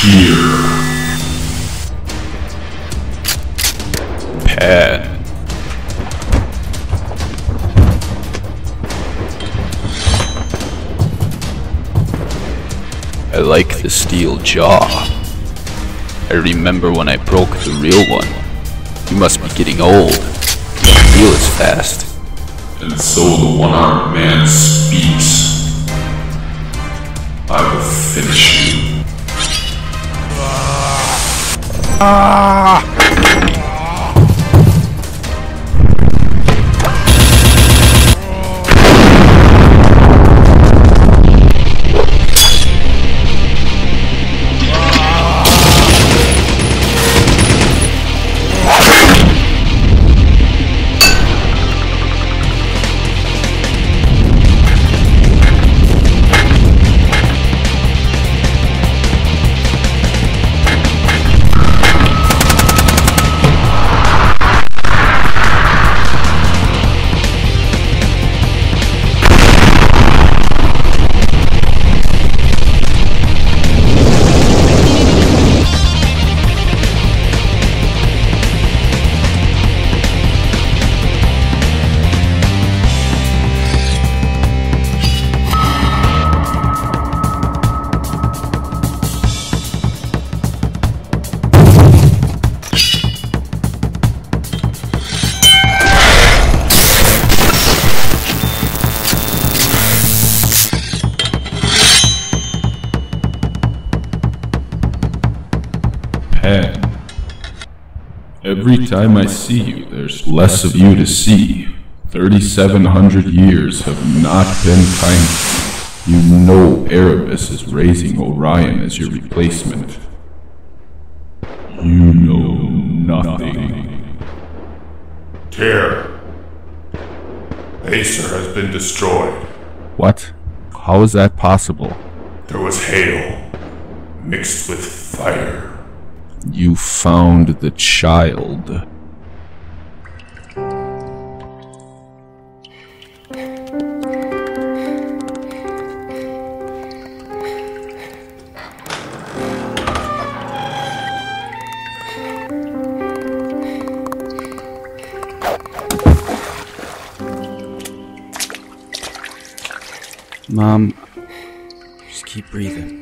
Here. Pan. I like the steel jaw. I remember when I broke the real one. You must be getting old. You don't heal as fast. And so the one-armed man speaks. I will finish you. Pan. Every time I see you, there's less of you to see. 3,700 years have not been kind. You know Erebus is raising Orion as your replacement. You know nothing. Tear. Aesir has been destroyed. What? How is that possible? There was hail, mixed with fire. You found the child. Mom, just keep breathing.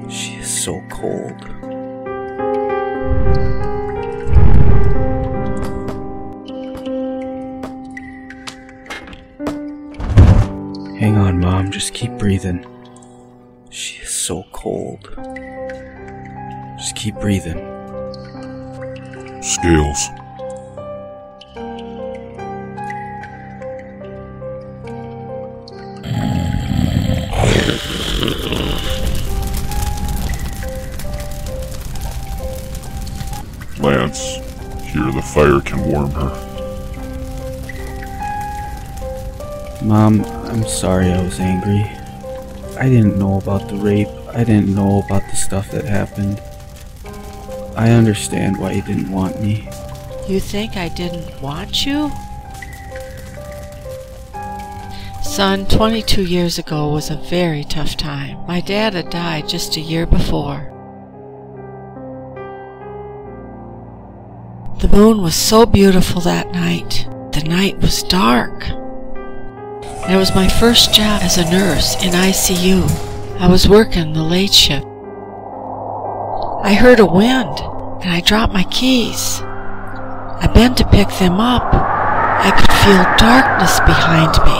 She is so cold. Hang on, Mom, just keep breathing. She is so cold. Just keep breathing. Scales. Lance, here the fire can warm her. Mom, I'm sorry I was angry. I didn't know about the rape. I didn't know about the stuff that happened. I understand why you didn't want me. You think I didn't want you? Son, 22 years ago was a very tough time. My dad had died just a year before. The moon was so beautiful that night. The night was dark. And it was my first job as a nurse in ICU. I was working the late shift. I heard a wind, and I dropped my keys. I bent to pick them up. I could feel darkness behind me.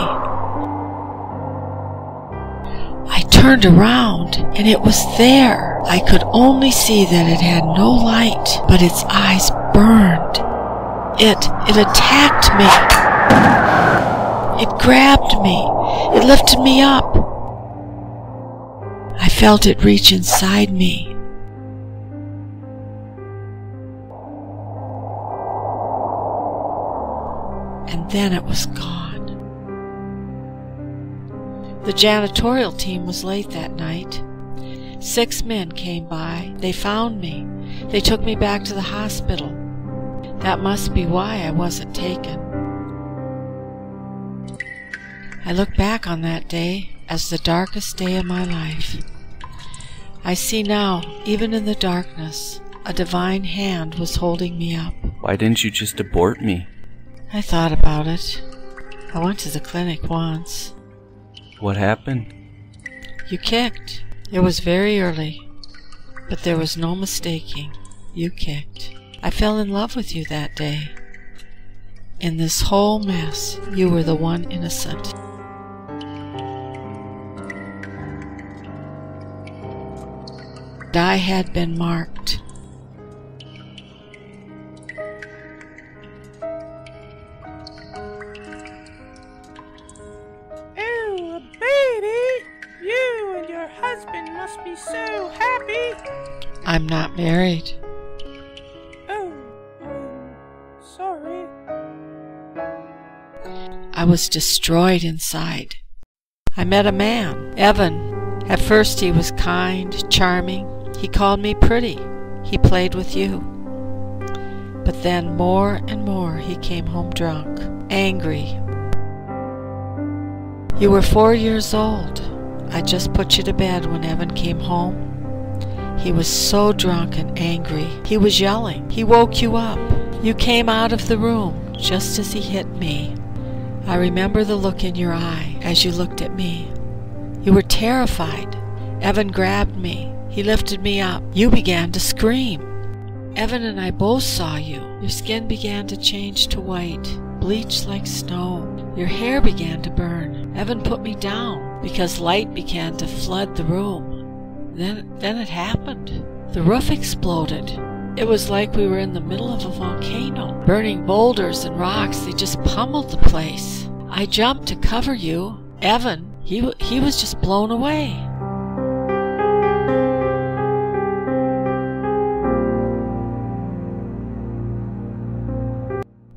I turned around, and it was there. I could only see that it had no light, but its eyes burned. It attacked me. It grabbed me. It lifted me up. I felt it reach inside me. And then it was gone. The janitorial team was late that night. 6 men came by. They found me. They took me back to the hospital. That must be why I wasn't taken. I look back on that day as the darkest day of my life. I see now, even in the darkness, a divine hand was holding me up. Why didn't you just abort me? I thought about it. I went to the clinic once. What happened? You kicked. It was very early, but there was no mistaking. You kicked. I fell in love with you that day. In this whole mess, you were the one innocent. I had been marked. Oh, baby! You and your husband must be so happy. I'm not married. Oh, sorry. I was destroyed inside. I met a man, Evan. At first he was kind, charming. He called me pretty. He played with you. But then more and more he came home drunk, angry. You were 4 years old. I just put you to bed when Evan came home. He was so drunk and angry. He was yelling. He woke you up. You came out of the room just as he hit me. I remember the look in your eye as you looked at me. You were terrified. Evan grabbed me. He lifted me up. You began to scream. Evan and I both saw you. Your skin began to change to white, bleached like snow. Your hair began to burn. Evan put me down because light began to flood the room. Then it happened. The roof exploded. It was like we were in the middle of a volcano. Burning boulders and rocks, they just pummeled the place. I jumped to cover you. Evan, he was just blown away.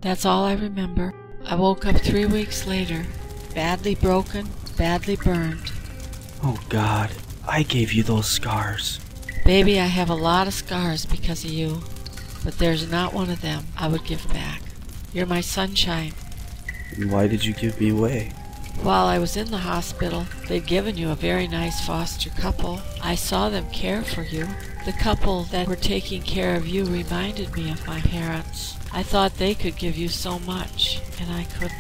That's all I remember. I woke up 3 weeks later, badly broken, badly burned. Oh God, I gave you those scars. Baby, I have a lot of scars because of you, but there's not one of them I would give back. You're my sunshine. And why did you give me away? While I was in the hospital, they'd given you a very nice foster couple. I saw them care for you. The couple that were taking care of you reminded me of my parents. I thought they could give you so much, and I couldn't.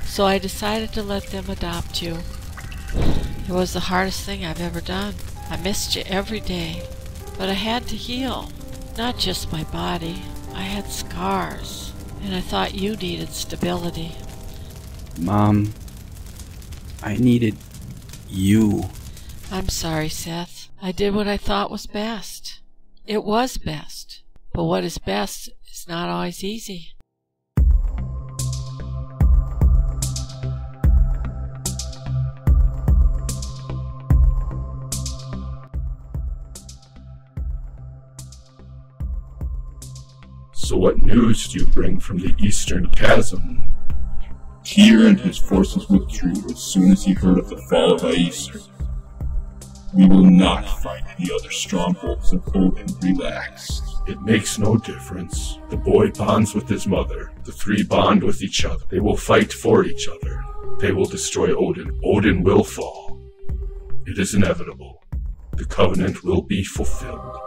So I decided to let them adopt you. It was the hardest thing I've ever done. I missed you every day, but I had to heal. Not just my body. I had scars, and I thought you needed stability. Mom, I needed you. I'm sorry, Seth. I did what I thought was best. It was best, but what is best is not always easy. So what news do you bring from the Eastern Chasm? Tyr and his forces withdrew as soon as he heard of the fall of Aesir. We will not fight any other strongholds of Odin. Relax. It makes no difference. The boy bonds with his mother. The three bond with each other. They will fight for each other. They will destroy Odin. Odin will fall. It is inevitable. The covenant will be fulfilled.